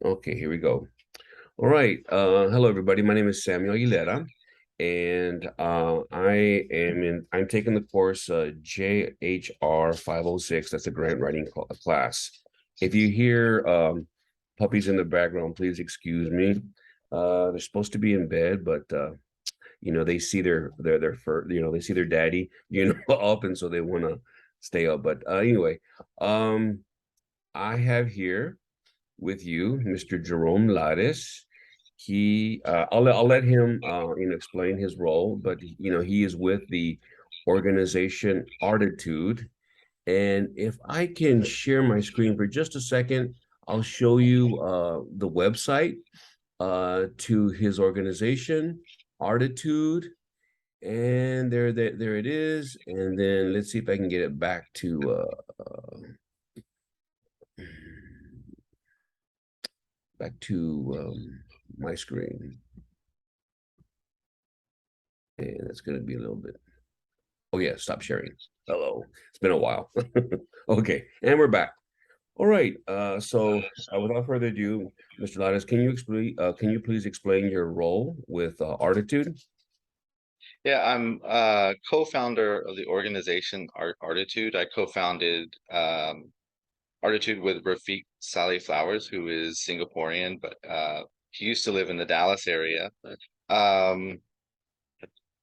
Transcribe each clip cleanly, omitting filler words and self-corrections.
Okay, here we go. All right. Hello, everybody. My name is Samuel Aguilera, and I'm taking the course JHR 506. That's a grant writing class. If you hear puppies in the background, please excuse me. They're supposed to be in bed, but they see they see their daddy, up, and so they want to stay up. But anyway, um, I have here with you, Mr. Jerome Larez. I'll let him explain his role, but he is with the organization Arttitude. And if I can share my screen for just a second, I'll show you the website to his organization, Arttitude. And there it is. And then let's see if I can get it back to my screen. And it's going to be a little bit. Oh, yeah, stop sharing. Hello. It's been a while. Okay, and we're back. All right. So without further ado, Mr. Lattes, can you please explain your role with Arttitude? Yeah, I'm co-founder of the organization Arttitude. I co-founded Arttitude with Rafiq Saleh Flowers, who is Singaporean, but he used to live in the Dallas area. Um,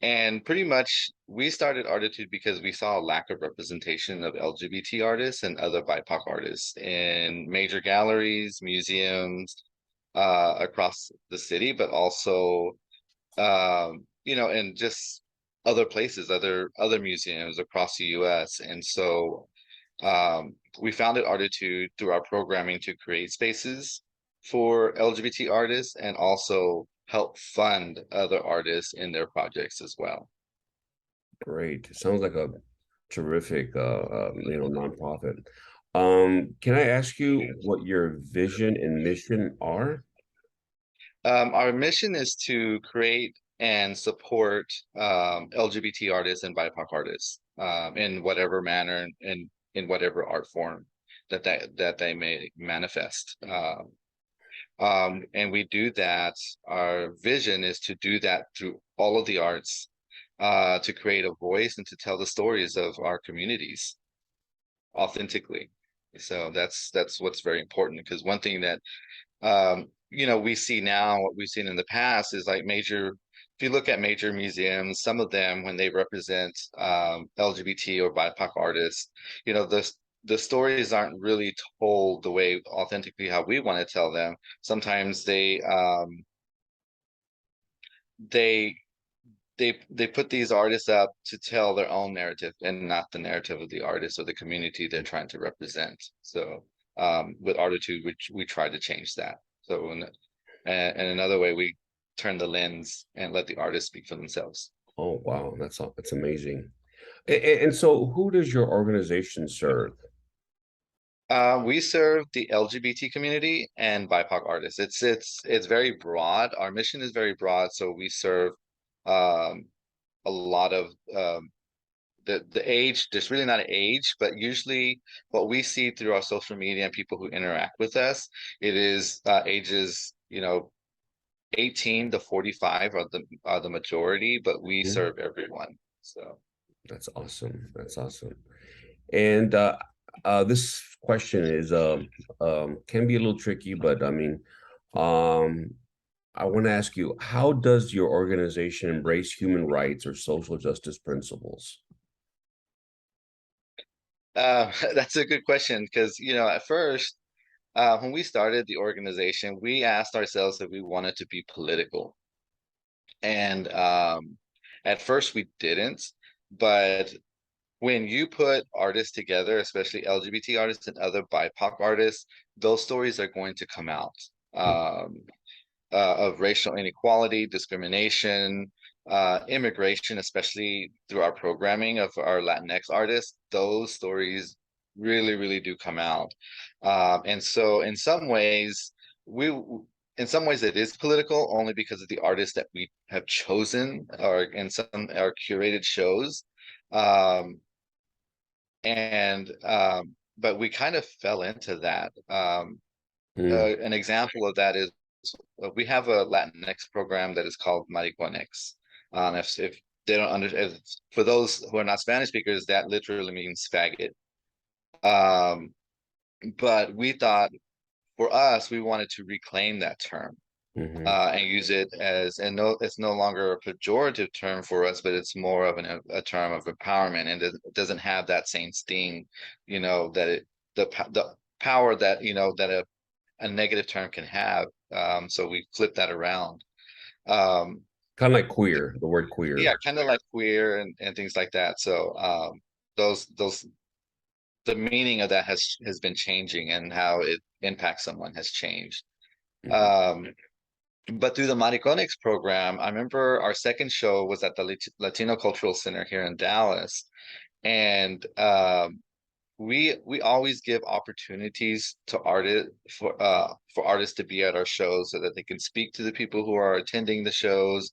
and pretty much we started Arttitude because we saw a lack of representation of LGBT artists and other BIPOC artists in major galleries, museums across the city, but also and just other places, other museums across the US. And so we founded Arttitude through our programming to create spaces for LGBT artists and also help fund other artists in their projects as well. Great. Sounds like a terrific nonprofit. Can I ask you what your vision and mission are? Our mission is to create and support LGBT artists and BIPOC artists in whatever manner and in whatever art form that they may manifest. And we do that. Our vision is to do that through all of the arts, to create a voice and to tell the stories of our communities authentically. So that's what's very important because one thing that we see now, what we've seen in the past is like if you look at major museums, some of them, when they represent LGBT or BIPOC artists, the stories aren't really told the way authentically how we want to tell them. Sometimes they they put these artists up to tell their own narrative and not the narrative of the artist or the community they're trying to represent. So with Arttitude, which we try to change that. So and another way we turn the lens and let the artists speak for themselves. Oh, wow, that's amazing. And so who does your organization serve? We serve the LGBT community and BIPOC artists. It's very broad. Our mission is very broad, so we serve um, a lot of the age. There's really not an age, but usually what we see through our social media and people who interact with us, it is ages 18 to 45 are the majority, but we Mhm. serve everyone. So That's awesome. That's awesome. And this question is can be a little tricky, but I mean, um, I want to ask you, how does your organization embrace human rights or social justice principles? that's a good question because at first when we started the organization, we asked ourselves if we wanted to be political. And at first we didn't, but when you put artists together, especially LGBT artists and other BIPOC artists, those stories are going to come out of racial inequality, discrimination, immigration, especially through our programming of our Latinx artists. Those stories really, really do come out. And so, we in some ways it is political only because of the artists that we have chosen or in some our curated shows. Um, and But we kind of fell into that. Mm, an example of that is we have a Latinx program that is called Mariconex. If they don't understand, for those who are not Spanish speakers, that literally means faggot. Um, but we thought for us, we wanted to reclaim that term hmm. and use it as, and no, it's no longer a pejorative term for us, but it's more of a term of empowerment, and it doesn't have that same sting, that the power that that a negative term can have. So we flip that around. Um, Kind of like queer, the word yeah, queer. kind of like queer and things like that. So those the meaning of that has been changing, and how it impacts someone has changed. Hmm. Um, but through the Mariconex program, I remember our second show was at the Latino Cultural Center here in Dallas, and we always give opportunities to artists for artists to be at our shows so that they can speak to the people who are attending the shows,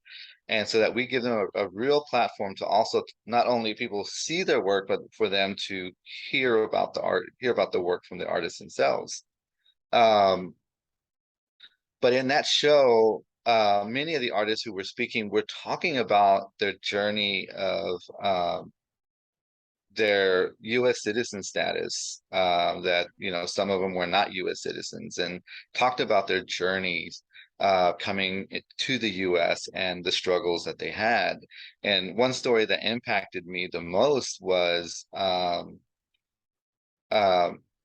and so that we give them a real platform to also not only people see their work, but for them to hear about the art, hear about the work from the artists themselves. Um, but in that show, many of the artists who were speaking were talking about their journey of their U.S. citizen status, that some of them were not U.S. citizens, and talked about their journeys coming to the U.S. and the struggles that they had. And one story that impacted me the most was um,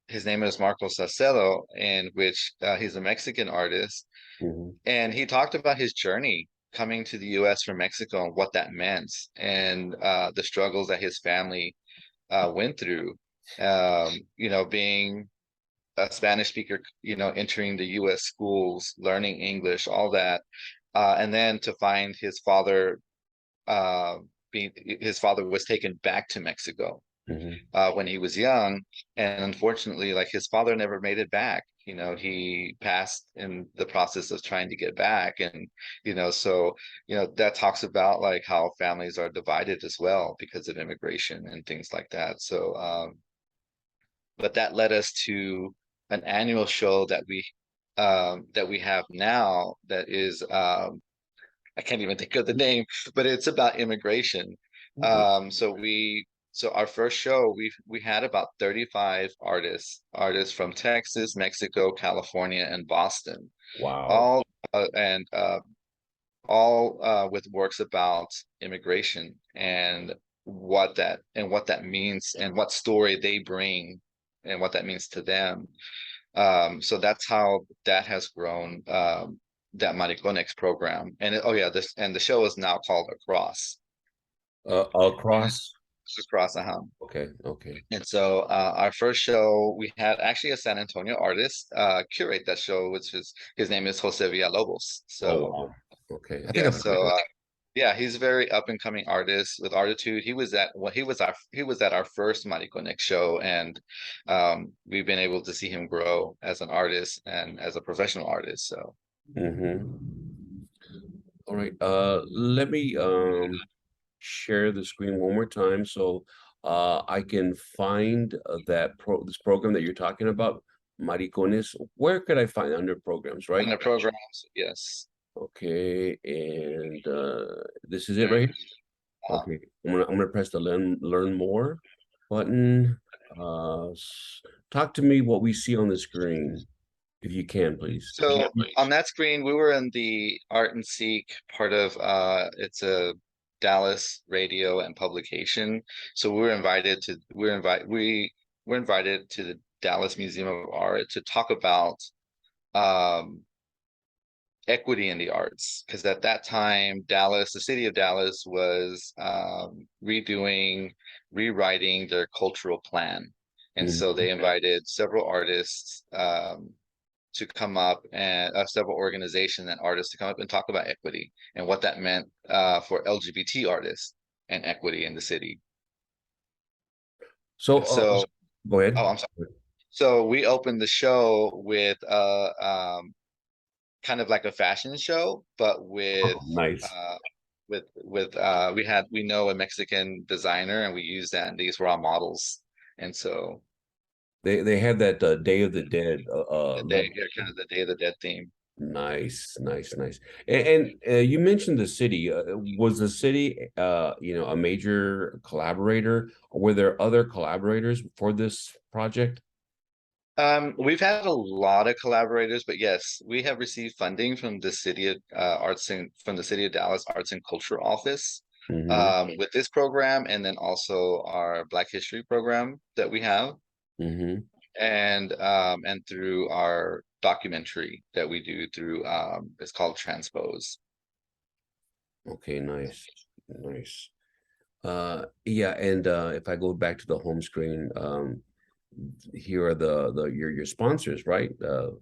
his name is Marco Sacelo, in which he's a Mexican artist, Hmm. and he talked about his journey coming to the U.S. from Mexico and what that meant, and the struggles that his family went through, being a Spanish speaker, entering the US schools, learning English, all that. And then to find his father uh, his father was taken back to Mexico Hmm. when he was young. And unfortunately, like, his father never made it back. He passed in the process of trying to get back. And, so, that talks about like how families are divided as well because of immigration and things like that. So, but that led us to an annual show that we have now that is I can't even think of the name, but it's about immigration. So our first show, we had about 35 artists from Texas, Mexico, California, and Boston, Wow. all and all with works about immigration and what that means, and what story they bring, and what that means to them. So that's how that has grown, that Mariconex program. And oh yeah, the show is now called Across. Across. Across, Okay. Okay. And so our first show, we had actually a San Antonio artist curate that show, which is his name is Jose Villalobos. Oh, So wow. Okay. I think yeah, I've heard of so him. yeah, he's a very up and coming artist with Arttitude. He was at our first Mariconex show, and we've been able to see him grow as an artist and as a professional artist. So Hmm. All right. Let me share the screen one more time so I can find this program that you're talking about, Maricones. Where could I find under programs, right? under programs, yes. Okay, and this is it right here. Okay, I'm gonna press the learn more button. Talk to me what we see on the screen, if you can, please. So on that screen, we were in the Art and Seek part of it's a Dallas radio and publication. So we were invited to the Dallas Museum of Art to talk about um equity in the arts, because at that time the city of Dallas was rewriting their cultural plan. And so Mhm. they invited several artists to come up, and several organizations and artists to come up and talk about equity and what that meant for LGBT artists and equity in the city. So, And so, go ahead. oh, I'm sorry. So we opened the show with kind of like a fashion show, but Oh, nice. we know a Mexican designer, and we use that, and these were our models. And so They had that Day of the Dead The day, look. yeah, kind of the Day of the Dead theme. Nice, nice, nice. And you mentioned the city. Was the city, a major collaborator? Or were there other collaborators for this project? We've had a lot of collaborators, but yes, we have received funding from the city of from the city of Dallas Arts and Culture Office Mm-hmm. with this program, and then also our Black History program that we have, Mm-hmm. and through our documentary that we do through it's called Transpose. Okay, nice, nice. Yeah, and if I go back to the home screen, here are the your sponsors, right? Well,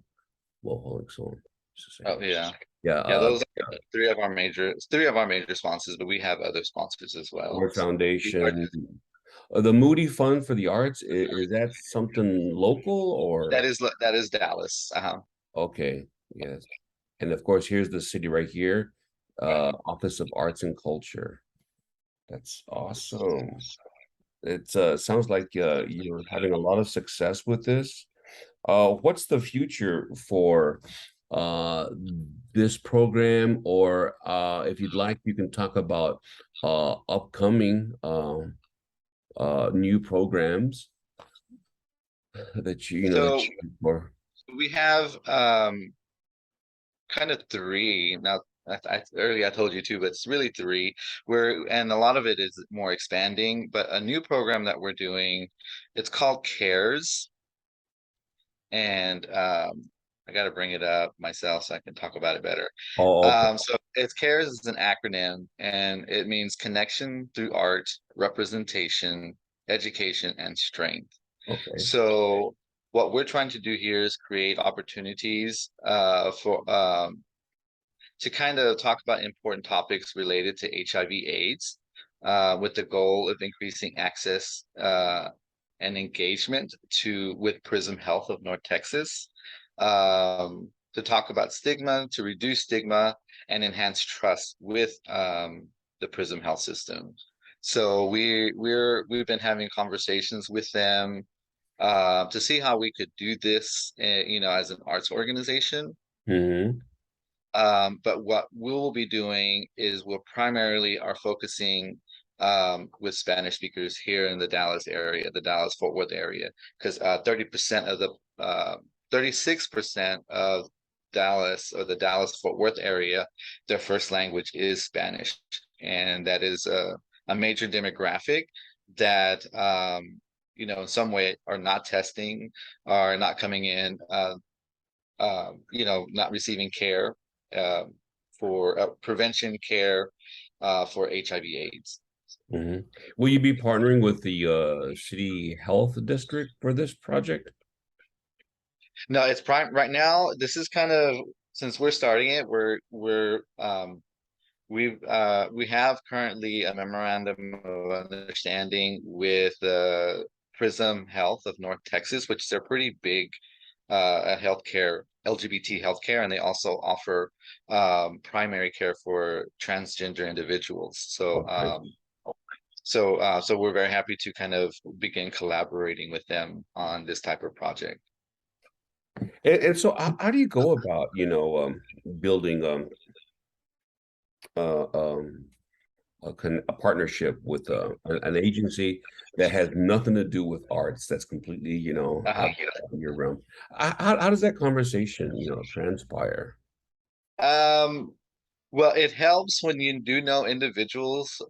hold on, so just a Oh second. yeah. Yeah, Yeah, those are three of our major sponsors, but we have other sponsors as well. Art So Foundation, the Moody Fund for the Arts, is that something local or that is Dallas. Uh-huh. okay? Yes, and of course, here's the city right here, Office of Arts and Culture. That's awesome. It sounds like you're having a lot of success with this. What's the future for uh, this program? Or if you'd like, you can talk about upcoming new programs that that So you for. we have kind of three now. Earlier I told you two, but it's really three. And a lot of it is more expanding. But a new program that we're doing, it's called CARES, and I got to bring it up myself so I can talk about it better. Oh, okay, So it's CARES is an acronym, and it means Connection Through Art, Representation, Education, and Strength. okay. So what we're trying to do here is create opportunities for to kind of talk about important topics related to HIV/AIDS, with the goal of increasing access and engagement to with Prism Health of North Texas, to talk about stigma, to reduce stigma, and enhance trust with the Prism Health system. So we've been having conversations with them to see how we could do this, as an arts organization. Hmm. But what we will be doing is we'll primarily are focusing with Spanish speakers here in the Dallas area, the Dallas Fort Worth area, because 30% of the 36% of Dallas or the Dallas Fort Worth area, their first language is Spanish, and that is a major demographic that in some way are not testing, are not coming in. Not receiving care for prevention care for HIV/AIDS. Hmm. Will you be partnering with the city health district for this project? No, it's prime right now. This is kind of since we're starting it, we have currently a memorandum of understanding with Prism Health of North Texas, which is a pretty big healthcare, LGBT healthcare, and they also offer primary care for transgender individuals. So Okay. so we're very happy to kind of begin collaborating with them on this type of project. And so how do you go about, building uh, um, a partnership with an agency that has nothing to do with arts, that's completely, Uh-huh. out of your realm. How does that conversation, transpire? Um, well, it helps when you do know individuals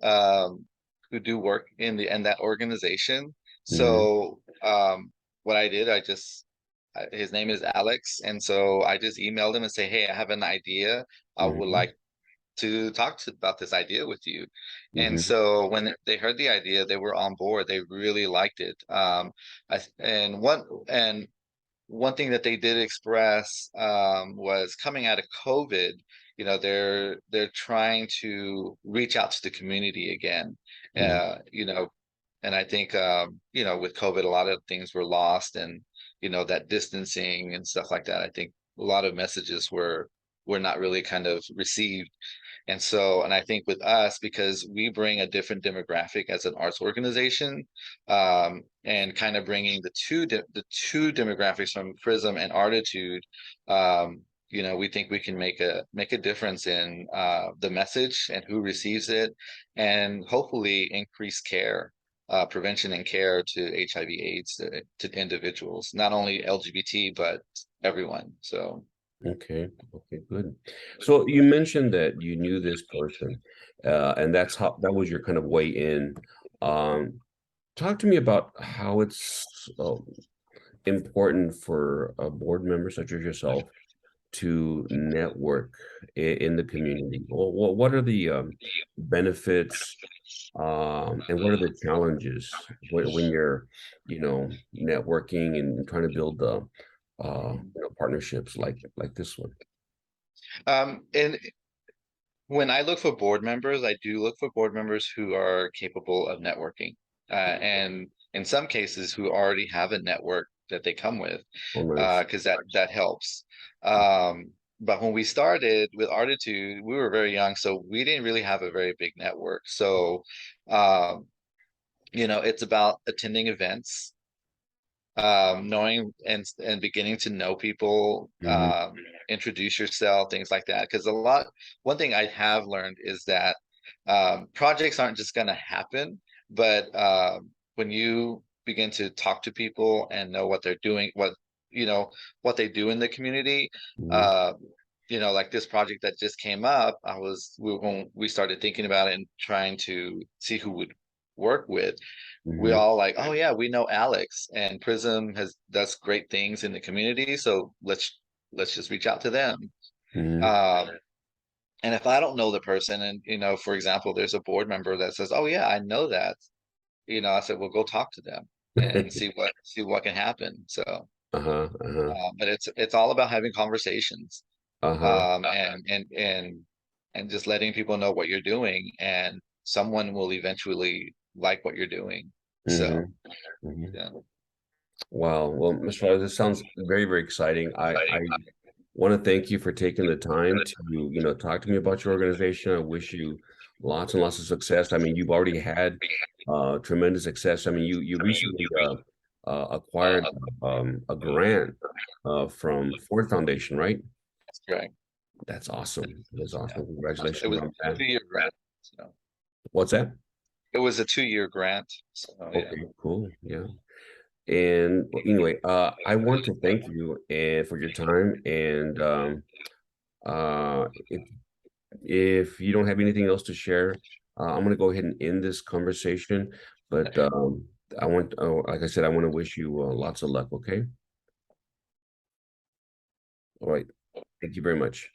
who do work in that organization. Hmm. So what I did, his name is Alex, and so I just emailed him and say, hey, I have an idea. I would Hmm. like to about this idea with you. And Hmm. so when they heard the idea, they were on board. They really liked it. And one thing that they did express was coming out of COVID, they're trying to reach out to the community again. Hmm. And I think with COVID, a lot of things were lost, and that distancing and stuff like that. I think a lot of messages were not really kind of received, And so, and I think with us, because we bring a different demographic as an arts organization, and kind of bringing the two demographics from Prism and Arttitude, we think we can make a difference in the message and who receives it, and hopefully increase care, prevention and care to HIV/AIDS to individuals, not only LGBT but everyone. So. Okay. Okay, good. So you mentioned that you knew this person, and that was your kind of way in. Um, Talk to me about how it's important for a board member such as yourself to network in the community. What are the benefits, and what are the challenges when you're, networking and trying to build partnerships like this one? And when I look for board members, I do look for board members who are capable of networking, and in some cases who already have a network that they come with, Oh, nice. because that helps. But when we started with Arttitude, we were very young, so we didn't really have a very big network. So, um, it's about attending events, knowing and beginning to know people, Hmm. introduce yourself, things like that. Because one thing I have learned is that projects aren't just going to happen, but when you begin to talk to people and know what they're doing, what they do in the community, Hmm. uh, like this project that just came up, when we started thinking about it and trying to see who would work with, we Hmm. all like, oh yeah, we know Alex, and Prism does great things in the community, so let's just reach out to them. Hmm. Um, and if I don't know the person, and for example, there's a board member that says, oh yeah, I know that, I said, well, go talk to them and see what can happen. So, Uh-huh. Uh-huh. but it's all about having conversations, Uh-huh. and just letting people know what you're doing, and someone will eventually like what you're doing. So, Hmm. Hmm. yeah. Wow. Well, Mr. Larez, this sounds very, very exciting. I want to thank you for taking the time to, talk to me about your organization. I wish you lots and lots of success. I mean, you've already had tremendous success. I mean, you recently acquired a grant from Ford Foundation, right? That's correct. That's awesome. That's Yeah. awesome. It Congratulations was on a that. 2-year grant. So What's that? it was a 2-year grant. So yeah. Okay, cool. Yeah. And well, anyway, I want to thank you and for your time. And if you don't have anything else to share, I'm going to go ahead and end this conversation. But like I said, I want to wish you lots of luck. Okay. All right. Thank you very much.